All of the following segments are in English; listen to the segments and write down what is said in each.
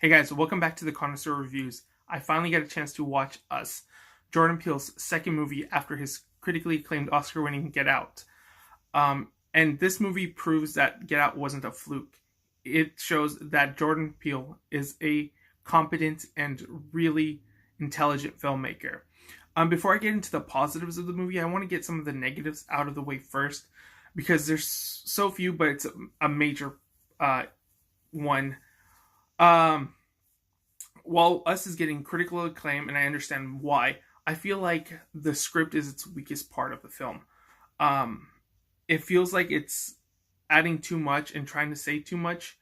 Hey guys, welcome back to the Connoisseur Reviews. I finally got a chance to watch Us, Jordan Peele's second movie after his critically acclaimed Oscar-winning Get Out. And this movie proves that Get Out wasn't a fluke. It shows that Jordan Peele is a competent and really intelligent filmmaker. Before I get into the positives of the movie, I want to get some of the negatives out of the way first because there's so few, but it's a major one. Um, while Us is getting critical acclaim, and I understand why, I feel like the script is its weakest part of the film. Um, it feels like it's adding too much and trying to say too much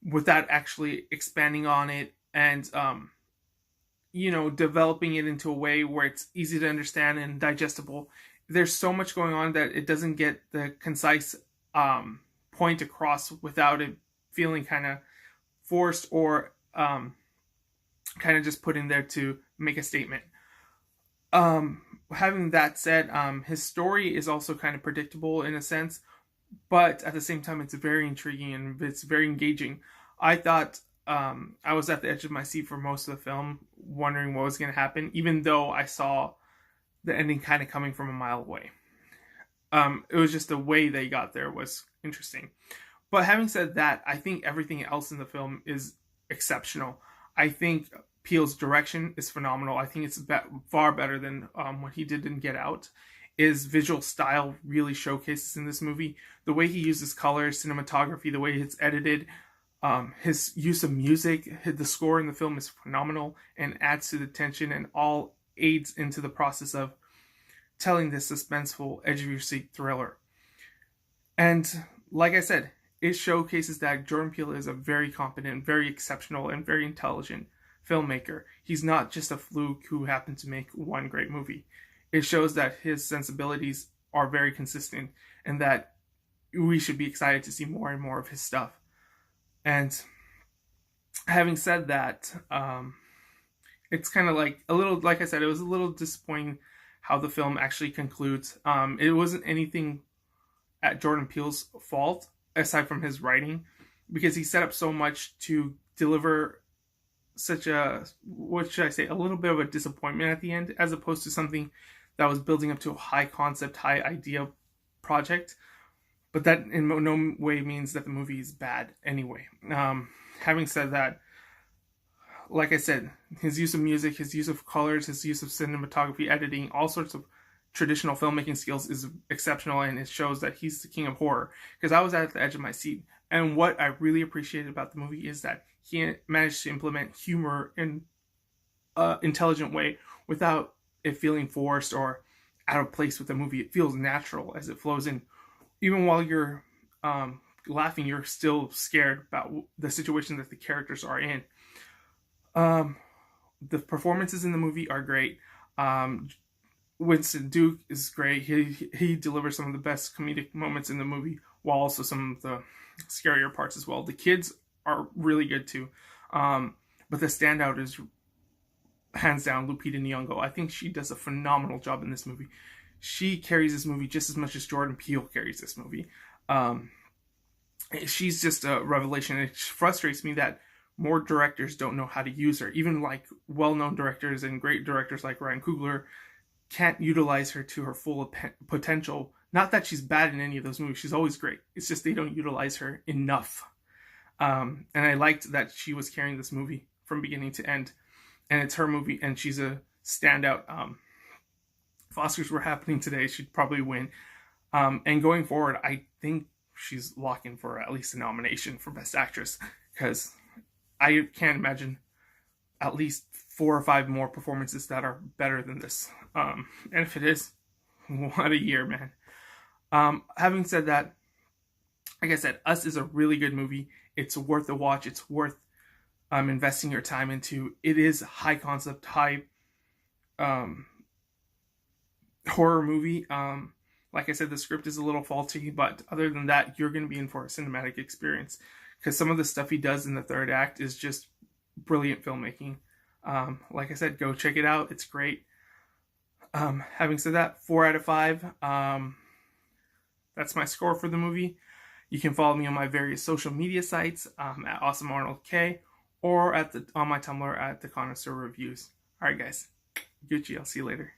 without actually expanding on it and developing it into a way where it's easy to understand and digestible. There's so much going on that it doesn't get the concise point across without it feeling kind of forced or kind of just put in there to make a statement. Having that said, his story is also kind of predictable in a sense, but at the same time, it's very intriguing and it's very engaging. I thought I was at the edge of my seat for most of the film, wondering what was going to happen, even though I saw the ending kind of coming from a mile away. It was just the way they got there was interesting. But having said that, I think everything else in the film is exceptional. I think Peele's direction is phenomenal. I think it's far better than what he did in Get Out. His visual style really showcases in this movie. The way he uses color, cinematography, the way it's edited, his use of music, the score in the film is phenomenal and adds to the tension and all aids into the process of telling this suspenseful, edge-of-your-seat thriller. And like I said, it showcases that Jordan Peele is a very competent, very exceptional, and very intelligent filmmaker. He's not just a fluke who happened to make one great movie. It shows that his sensibilities are very consistent and that we should be excited to see more and more of his stuff. And having said that, it's kind of like a little, like I said, it was a little disappointing how the film actually concludes. It wasn't anything at Jordan Peele's fault aside from his writing, because he set up so much to deliver such a, what should I say, a little bit of a disappointment at the end, as opposed to something that was building up to a high concept, high idea project. But that in no way means that the movie is bad anyway. Having said that, like I said, his use of music, his use of colors, his use of cinematography, editing, all sorts of traditional filmmaking skills is exceptional, and it shows that he's the king of horror, because I was at the edge of my seat. And what I really appreciated about the movie is that he managed to implement humor in an intelligent way without it feeling forced or out of place with the movie. It feels natural as it flows in. Even while you're laughing, you're still scared about the situation that the characters are in. The performances in the movie are great. Winston Duke is great. He delivers some of the best comedic moments in the movie, while also some of the scarier parts as well. The kids are really good too. But the standout is hands down Lupita Nyong'o. I think she does a phenomenal job in this movie. She carries this movie just as much as Jordan Peele carries this movie. She's just a revelation. It frustrates me that more directors don't know how to use her. Even like well-known directors and great directors like Ryan Coogler can't utilize her to her full potential. Not that she's bad in any of those movies. She's always great. It's just they don't utilize her enough. And I liked that she was carrying this movie from beginning to end. And it's her movie, and she's a standout. If Oscars were happening today, she'd probably win. And going forward, I think she's locking for at least a nomination for Best Actress, because I can't imagine at least 4 or 5 more performances that are better than this. And if it is, what a year, man. Having said that, like I said, Us is a really good movie. It's worth a watch. It's worth investing your time into. It is a high concept, high horror movie. Like I said, the script is a little faulty, but other than that, you're going to be in for a cinematic experience, because some of the stuff he does in the third act is just brilliant filmmaking. Like I said, go check it out. It's great. Having said that, 4 out of 5. That's my score for the movie. You can follow me on my various social media sites at AwesomeArnoldK, or on my Tumblr at TheConnoisseur Reviews. All right, guys. Gucci. I'll see you later.